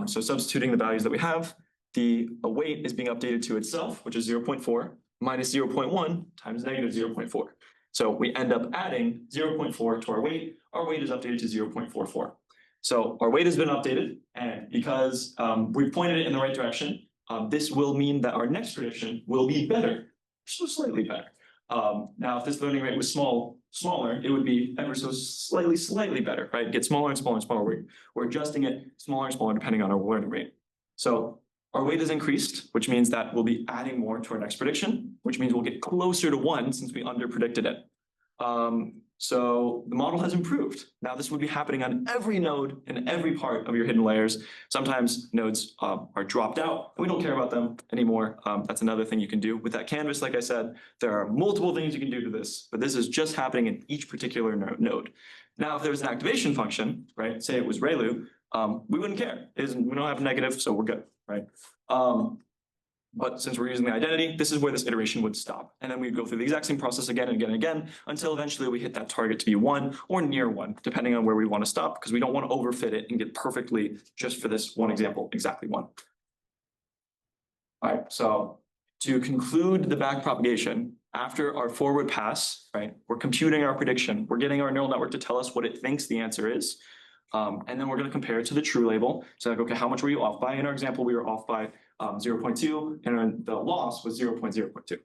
So substituting the values that we have, the weight is being updated to itself, which is 0.4 minus 0.1 times negative 0.4. So we end up adding 0.4 to our weight. Our weight is updated to 0.44. So our weight has been updated, and because we pointed it in the right direction, this will mean that our next prediction will be better, so slightly better. Now, if this learning rate was smaller, it would be ever so slightly better, right? Get smaller and smaller and smaller. We're adjusting it smaller and smaller depending on our learning rate. So our weight is increased, which means that we'll be adding more to our next prediction, which means we'll get closer to 1 since we under-predicted it. So the model has improved. Now this would be happening on every node in every part of your hidden layers. Sometimes nodes are dropped out. We don't care about them anymore. That's another thing you can do with that canvas. Like I said, there are multiple things you can do to this, but this is just happening in each particular node. Now, if there was an activation function, right? Say it was ReLU, we wouldn't care. We don't have negative, so we're good, right? But since we're using the identity, this is where this iteration would stop. And then we'd go through the exact same process again and again and again until eventually we hit that target to be 1 or near 1, depending on where we want to stop, because we don't want to overfit it and get perfectly, just for this one example, exactly 1. All right, so to conclude the backpropagation, after our forward pass, right, we're computing our prediction. We're getting our neural network to tell us what it thinks the answer is. And then we're going to compare it to the true label. So like, okay, how much were you off by? In our example, we were off by 0.2 and the loss was 0.0.2.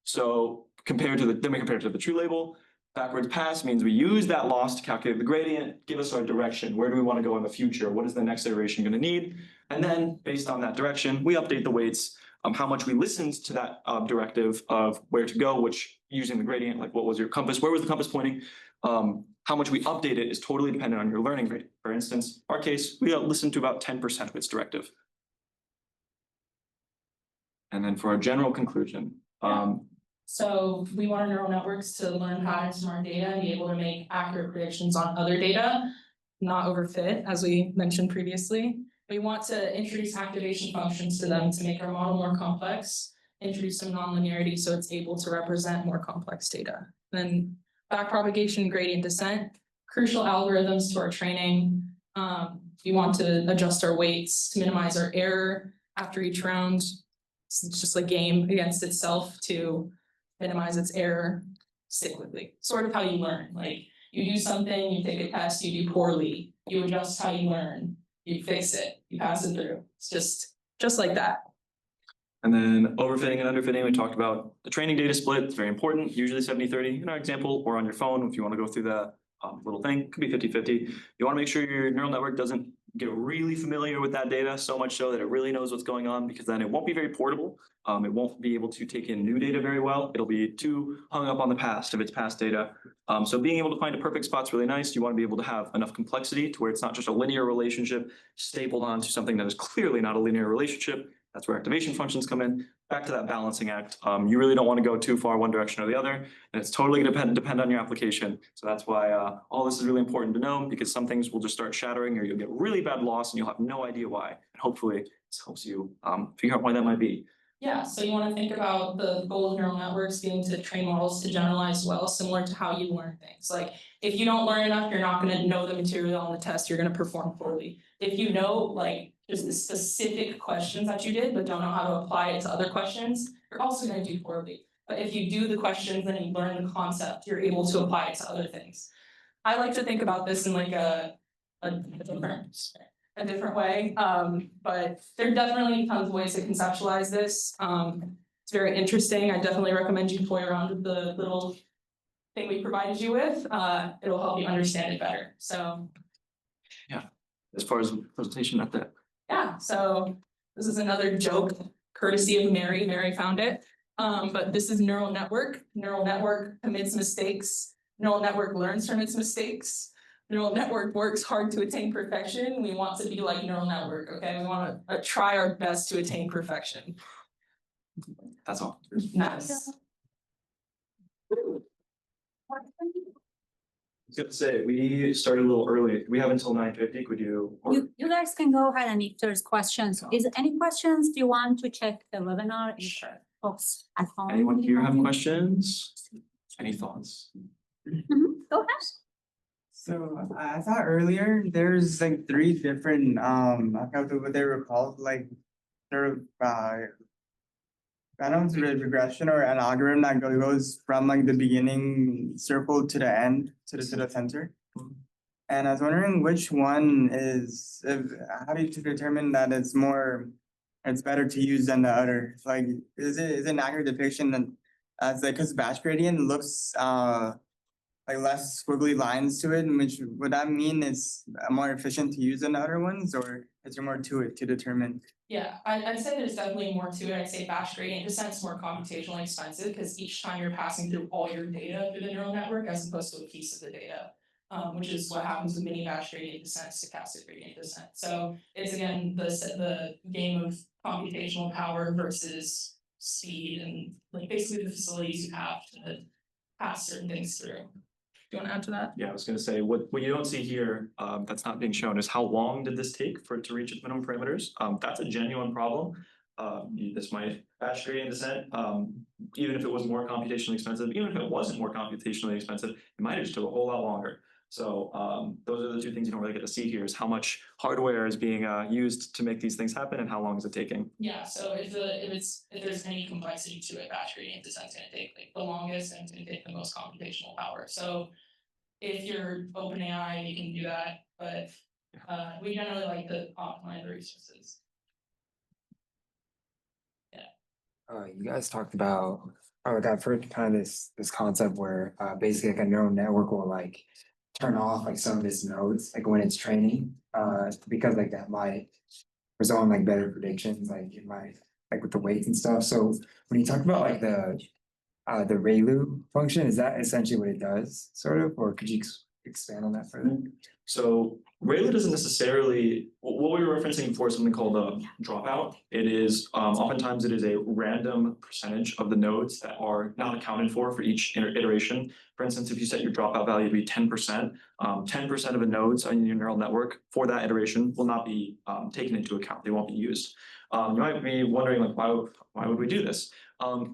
So then we compare it to the true label. Backwards pass means we use that loss to calculate the gradient, give us our direction. Where do we want to go in the future? What is the next iteration going to need? And then based on that direction, we update the weights, how much we listened to that directive of where to go, which using the gradient, like what was your compass? Where was the compass pointing? How much we update it is totally dependent on your learning rate. For instance, our case, we listened to about 10% of its directive. And then for our general conclusion, So we want our neural networks to learn patterns from our data and be able to make accurate predictions on other data, not overfit, as we mentioned previously. We want to introduce activation functions to them to make our model more complex, introduce some nonlinearity so it's able to represent more complex data. Then backpropagation, gradient descent, crucial algorithms to our training. We want to adjust our weights to minimize our error after each round. It's just a game against itself to minimize its error cyclically. Sort of how you learn. Like You do something, you take a test, you do poorly, you adjust how you learn, you fix it, you pass it through. It's just like that. And then overfitting and underfitting, we talked about the training data split. It's very important, usually 70-30 in our example, or on your phone if you want to go through the little thing, could be 50-50. You want to make sure your neural network doesn't get really familiar with that data, so much so that it really knows what's going on, because then it won't be very portable. It won't be able to take in new data very well. It'll be too hung up on the past if it's past data. So being able to find a perfect spot's really nice. You want to be able to have enough complexity to where it's not just a linear relationship stapled onto something that is clearly not a linear relationship. That's where activation functions come in. Back to that balancing act. You really don't want to go too far one direction or the other, and it's totally going to depend on your application. So that's why all this is really important to know, because some things will just start shattering, or you'll get really bad loss and you'll have no idea why. And hopefully this helps you figure out why that might be. Yeah, so you want to think about the goal of neural networks being to train models to generalize well, similar to how you learn things. Like if you don't learn enough, you're not going to know the material on the test, you're going to perform poorly. If you know like just the specific questions that you did, but don't know how to apply it to other questions, you're also going to do poorly. But if you do the questions and you learn the concept, you're able to apply it to other things. I like to think about this in like a different way, but there are definitely tons of ways to conceptualize this. It's very interesting. I definitely recommend you play around with the little thing we provided you with. It'll help you understand it better. So yeah, as far as the presentation, not that. Yeah, so this is another joke courtesy of Mary. Mary found it. But this is neural network. Neural network commits mistakes. Neural network learns from its mistakes. Neural network works hard to attain perfection. We want to be like neural network, okay? We want to try our best to attain perfection. That's all. Nice. I was gonna say, we started a little early. We have until 9:50. Could you? You guys can go ahead, and if there's questions, is any questions, do you want to check the webinar? Sure. Folks at home. Anyone here have questions? Any thoughts? Go ahead. So I thought earlier there's like three different I forgot what they were called, like sort of I don't know if it's a regression or an algorithm that goes from like the beginning circle to the end to the center. And I was wondering which one is how do you determine that it's better to use than the other? Like is it an accurate depiction that as like because batch gradient looks like less squiggly lines to it, which would that mean it's more efficient to use than the other ones, or is there more to it to determine? Yeah, I'd say there's definitely more to it. I'd say batch gradient descent is more computationally expensive because each time you're passing through all your data through the neural network as opposed to a piece of the data, which is what happens with mini batch gradient descent, stochastic gradient descent. So it's again the game of computational power versus speed and like basically the facilities you have to pass certain things through. Do you want to add to that? Yeah, I was gonna say, what you don't see here, that's not being shown is how long did this take for it to reach its minimum parameters? That's a genuine problem. This might batch gradient descent, even if it was more computationally expensive, even if it wasn't more computationally expensive, it might have just took a whole lot longer. So those are the two things you don't really get to see here, is how much hardware is being used to make these things happen and how long is it taking. Yeah, so if there's any complexity to it, batch gradient descent's gonna take like the longest and it's gonna take the most computational power. So if you're OpenAI, you can do that, but we generally like to optimize the resources. You guys talked about, I've heard kind of this concept where basically like a neural network will like turn off like some of its nodes like when it's training, because like that might result in like better predictions, like it might like with the weights and stuff. So when you talk about like the ReLU function, is that essentially what it does, sort of, or could you expand on that further? So ReLU doesn't necessarily, what we were referencing before is something called a dropout. It is, oftentimes it is a random percentage of the nodes that are not accounted for each iteration. For instance, if you set your dropout value to be 10%, 10% of the nodes on your neural network for that iteration will not be taken into account. They won't be used. You might be wondering, like, why would we do this?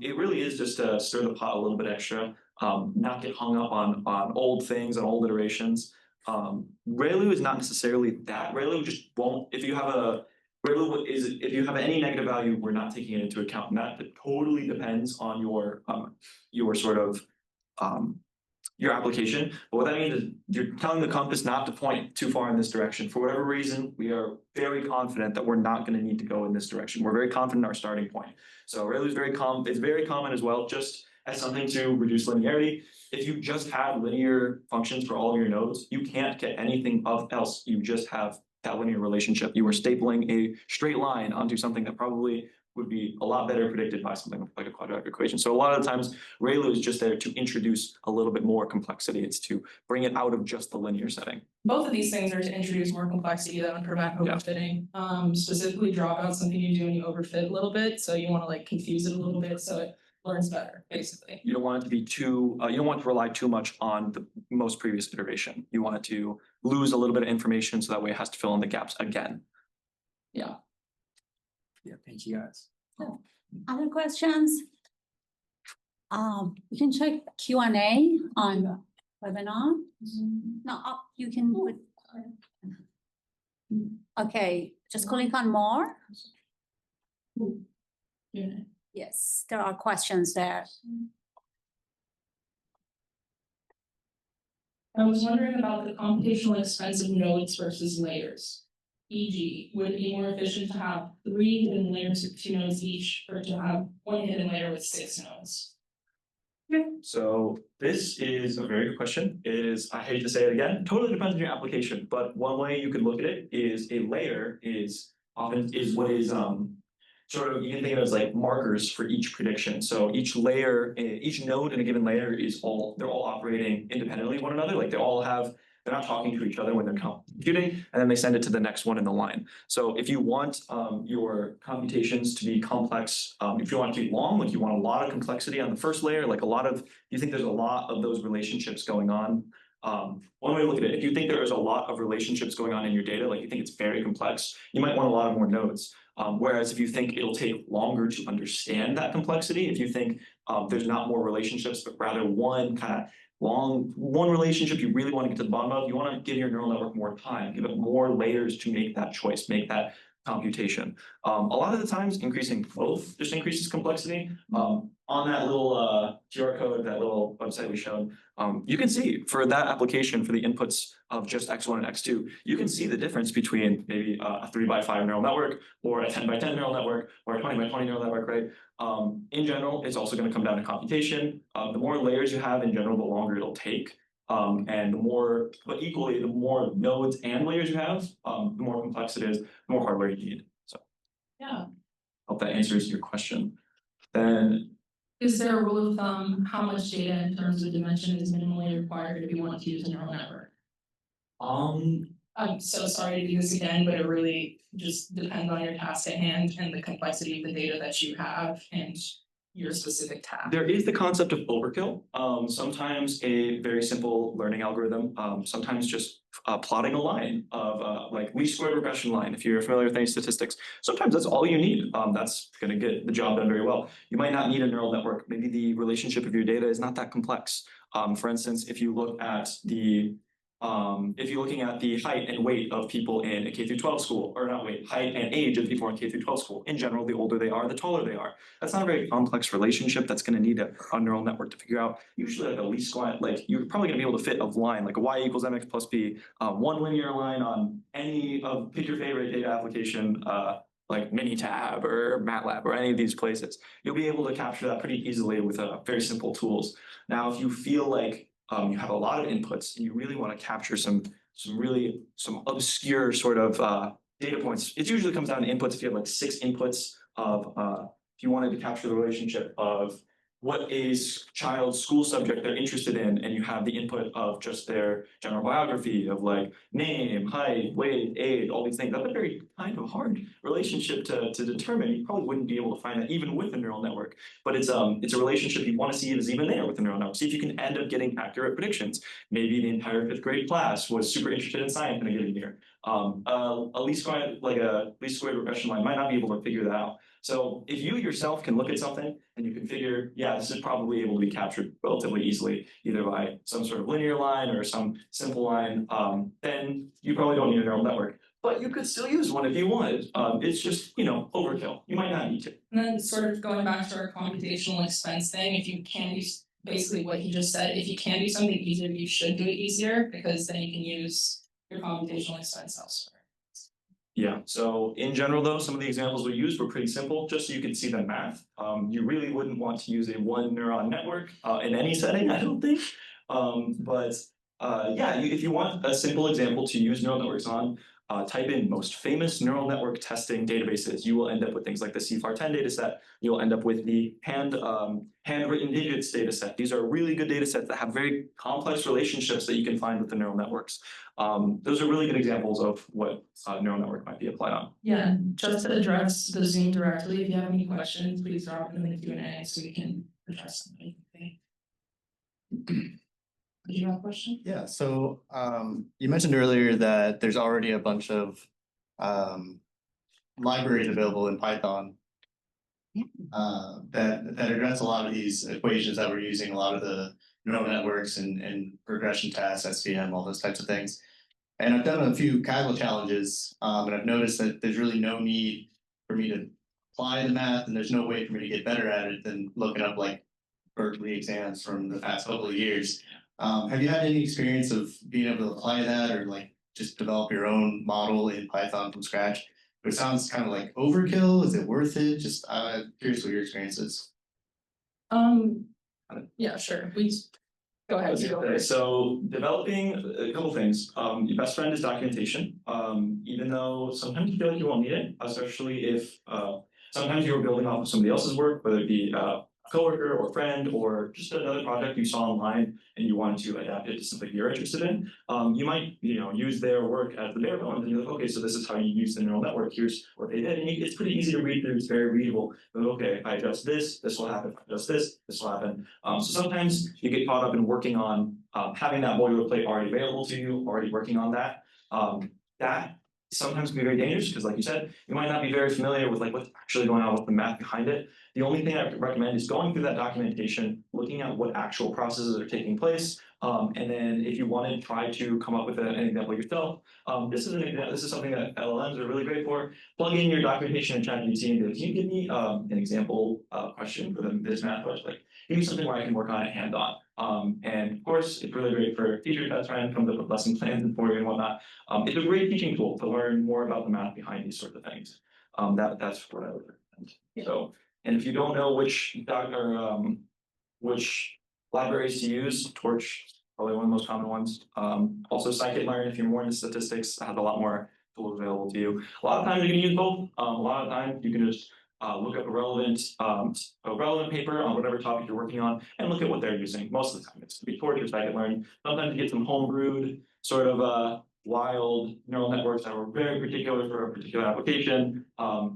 It really is just to stir the pot a little bit extra, not get hung up on old things and old iterations. ReLU is not necessarily that. ReLU just won't, if you have any negative value, we're not taking it into account. And that totally depends on your sort of your application. But what that means is you're telling the compass not to point too far in this direction. For whatever reason, we are very confident that we're not going to need to go in this direction. We're very confident in our starting point. So Rayleigh is it's very common as well, just as something to reduce linearity. If you just have linear functions for all of your nodes, you can't get anything else. You just have that linear relationship. You are stapling a straight line onto something that probably would be a lot better predicted by something like a quadratic equation. So a lot of the times, Rayleigh is just there to introduce a little bit more complexity. It's to bring it out of just the linear setting. Both of these things are to introduce more complexity that would prevent overfitting. Specifically drop out something you do and you overfit a little bit, so you want to like confuse it a little bit so it learns better, basically. You don't want it to be too, you don't want to rely too much on the most previous iteration. You want it to lose a little bit of information so that way it has to fill in the gaps again. Yeah. Yeah, thank you guys. Other questions? You can check Q&A on webinar. No, you can put. Okay, just click on more. Yeah. Yes, there are questions there. I was wondering about the computational expense of nodes versus layers. E.g., would it be more efficient to have 3 hidden layers with 2 nodes each, or to have 1 hidden layer with 6 nodes? So this is a very good question. It is, I hate to say it again, totally depends on your application, but one way you could look at it is a layer is often what is sort of, you can think of it as like markers for each prediction. So each layer, each node in a given layer is they're all operating independently of one another. Like they're not talking to each other when they're computing, and then they send it to the next one in the line. So if you want your computations to be complex, if you want it to be long, like you want a lot of complexity on the first layer, like you think there's a lot of those relationships going on. One way to look at it, if you think there is a lot of relationships going on in your data, like you think it's very complex, you might want a lot of more nodes. Whereas if you think it'll take longer to understand that complexity, if you think there's not more relationships, but rather one relationship you really want to get to the bottom of, you want to give your neural network more time, give it more layers to make that choice, make that computation. A lot of the times increasing both just increases complexity. On that little QR code, that little website we showed, you can see for that application, for the inputs of just X1 and X2, you can see the difference between maybe a 3x5 neural network or a 10x10 neural network or a 20x20 neural network, right? In general, it's also going to come down to computation. The more layers you have in general, the longer it'll take. And but equally, the more nodes and layers you have, the more complex it is, the more hardware you need. So Yeah. hope that answers your question. Then Is there a rule of thumb how much data in terms of dimension is minimally required if you want to use a neural network? I'm so sorry to do this again, but it really just depends on your task at hand and the complexity of the data that you have and your specific task. there is the concept of overkill. Sometimes a very simple learning algorithm, sometimes just plotting a line of like least squared regression line. If you're familiar with any statistics, sometimes that's all you need. That's going to get the job done very well. You might not need a neural network. Maybe the relationship of your data is not that complex. For instance, if you're looking at the height and weight of people in a K through 12 school, or not weight, height and age of people in K through 12 school, in general, the older they are, the taller they are. That's not a very complex relationship that's going to need a neural network to figure out. Usually like a least square, like you're probably going to be able to fit a line, like a y equals mx plus b, one linear line on any of, pick your favorite data application, like Minitab or MATLAB or any of these places. You'll be able to capture that pretty easily with very simple tools. Now, if you feel like you have a lot of inputs and you really want to capture some obscure sort of data points, it usually comes down to inputs. If you have like 6 inputs of, if you wanted to capture the relationship of what is child's school subject they're interested in, and you have the input of just their general biography of like name, height, weight, age, all these things. That's a very kind of hard relationship to determine. You probably wouldn't be able to find that even with a neural network, but it's a relationship you want to see it is even there with a neural network. See if you can end up getting accurate predictions. Maybe the entire 5th grade class was super interested in science in a given year. A least squared regression line might not be able to figure that out. So if you yourself can look at something and you can figure, yeah, this is probably able to be captured relatively easily, either by some sort of linear line or some simple line, then you probably don't need a neural network. But you could still use one if you wanted. It's just, overkill. You might not need to. And then sort of going back to our computational expense thing, if you can use basically what he just said, if you can do something easier, you should do it easier, because then you can use your computational expense elsewhere. Yeah, so in general though, some of the examples we used were pretty simple, just so you could see the math. You really wouldn't want to use a one neuron network in any setting, I don't think. Yeah, if you want a simple example to use neural networks on, type in most famous neural network testing databases. You will end up with things like the CFAR10 dataset. You'll end up with the handwritten digits dataset. These are really good datasets that have very complex relationships that you can find with the neural networks. Those are really good examples of what neural network might be applied on. Yeah, and just to address the Zoom directly, if you have any questions, please drop them in the Q&A so we can address them. Did you have a question? Yeah, so you mentioned earlier that there's already a bunch of libraries available in Python that address a lot of these equations that we're using, a lot of the neural networks and regression tasks, SVM, all those types of things. And I've done a few Kaggle challenges, and I've noticed that there's really no need for me to apply the math, and there's no way for me to get better at it than looking up like Berkeley exams from the past couple of years. Have you had any experience of being able to apply that, or like just develop your own model in Python from scratch? But it sounds kind of like overkill. Is it worth it? Just curious what your experience is. Yeah, sure. Please go ahead. You go Okay, first. so developing a couple things. Your best friend is documentation. Even though sometimes you feel like you won't need it, especially if sometimes you're building off of somebody else's work, whether it be a coworker or friend or just another project you saw online and you wanted to adapt it to something you're interested in. You might, use their work as the bare bones, and you're like, okay, so this is how you use the neural network. Here's what they did, and it's pretty easy to read through. It's very readable. But okay, if I adjust this, this will happen. If I adjust this, this will happen. So sometimes you get caught up in working on having that boilerplate already available to you, already working on that. That sometimes can be very dangerous because, like you said, you might not be very familiar with like what's actually going on with the math behind it. The only thing I recommend is going through that documentation, looking at what actual processes are taking place, and then if you want to try to come up with an example yourself, this is an example. This is something that LLMs are really great for. Plug in your documentation in ChatGPT and go, can you give me an example question for this math question? Like, give me something where I can work on it hand-on. And of course, it's really great for teachers that's trying to come up with lesson plans for you and whatnot. It's a great teaching tool to learn more about the math behind these sorts of things. That's what I would recommend. So, and if you don't know which libraries to use, Torch, probably one of the most common ones. Also Scikit-learn, if you're more into statistics, has a lot more tools available to you. A lot of times you can use both. A lot of times you can just look up a relevant paper on whatever topic you're working on and look at what they're using. Most of the time it's to be Torch or Scikit-learn. Sometimes you get some homebrewed sort of wild neural networks that were very particular for a particular application.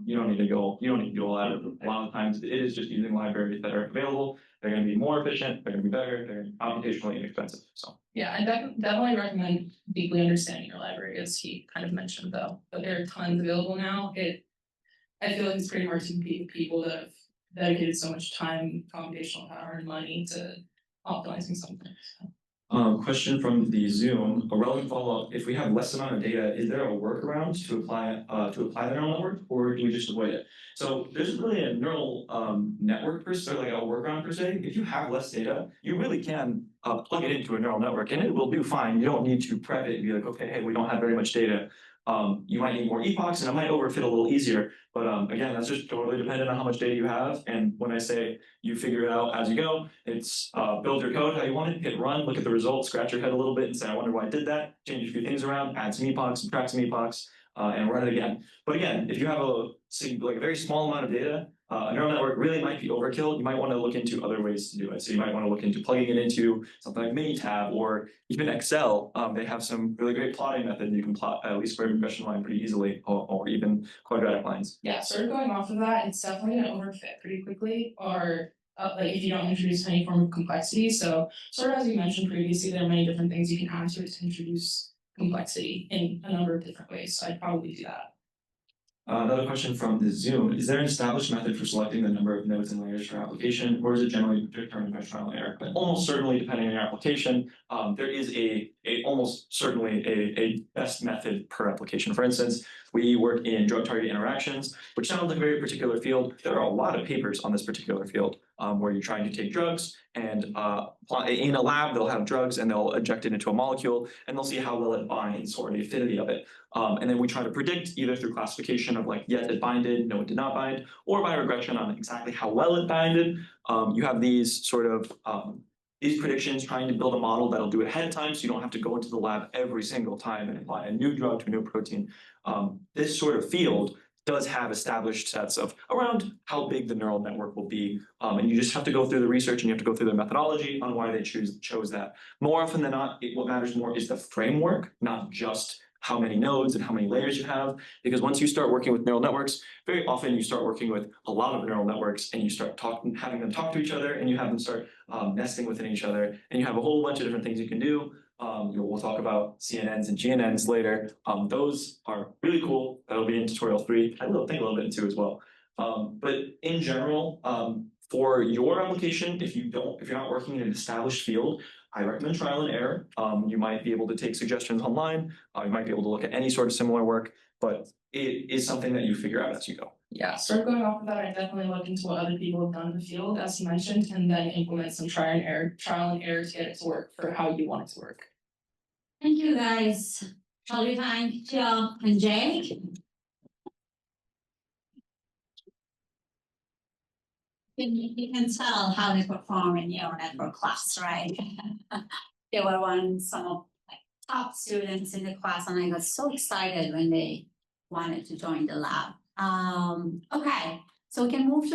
You don't need to go all out of it. A lot of times it is just using libraries that are available. They're going to be more efficient, they're going to be better, they're computationally inexpensive. So yeah, I definitely recommend deeply understanding your library, as he kind of mentioned, though. But there are tons available now. I feel like it's pretty hard to compete with people that have dedicated so much time, computational power, and money to optimizing something. So. Question from the Zoom, a relevant follow-up. If we have less amount of data, is there a workaround to apply the neural network, or do we just avoid it? So there's really a neural network per se, like a workaround per se. If you have less data, you really can plug it into a neural network and it will do fine. You don't need to prep it and be like, okay, hey, we don't have very much data. You might need more epochs and it might overfit a little easier. But again, that's just totally dependent on how much data you have. And when I say you figure it out as you go, it's build your code how you want it, hit run, look at the results, scratch your head a little bit and say, I wonder why I did that, change a few things around, add some epochs, subtract some epochs, and run it again. But again, if you have a very small amount of data, a neural network really might be overkill. You might want to look into other ways to do it. So you might want to look into plugging it into something like Minitab or even Excel. They have some really great plotting method. You can plot at least square regression line pretty easily, or even quadratic lines. Yeah, sort of going off of that, it's definitely going to overfit pretty quickly, or like if you don't introduce any form of complexity. So sort of as you mentioned previously, there are many different things you can add to it to introduce complexity in a number of different ways. So I'd probably do that. Another question from the Zoom. Is there an established method for selecting the number of nodes and layers for application, or is it generally determined by trial and error? But almost certainly, depending on your application, there is almost certainly a best method per application. For instance, We work in drug target interactions, which sounds like a very particular field. There are a lot of papers on this particular field where you're trying to take drugs and in a lab, they'll have drugs and they'll inject it into a molecule and they'll see how well it binds or the affinity of it. And then we try to predict either through classification of like, yes, it binded, no, it did not bind, or by regression on exactly how well it binded. You have these sort of these predictions, trying to build a model that'll do it ahead of time, so you don't have to go into the lab every single time and apply a new drug to a new protein. This sort of field does have established sets of around how big the neural network will be. And you just have to go through the research and you have to go through the methodology on why they chose that. More often than not, what matters more is the framework, not just how many nodes and how many layers you have. Because once you start working with neural networks, very often you start working with a lot of neural networks and you start having them talk to each other and you have them start nesting within each other. And you have a whole bunch of different things you can do. We'll talk about CNNs and GNNs later. Those are really cool. That'll be in tutorial 3. I will think a little bit in 2 as well. But in general, for your application, if you're not working in an established field, I recommend trial and error. You might be able to take suggestions online. You might be able to look at any sort of similar work, but it is something that you figure out as you go. Yeah, start going off of that. I definitely look into what other people have done in the field, as you mentioned, and then implement some trial and error to get it to work for how you want it to work. Thank you, guys. Shall we thank Jill and Jake? You can tell how they perform in your network class, right? They were some of like top students in the class, and I got so excited when they wanted to join the lab. Okay, so we can move to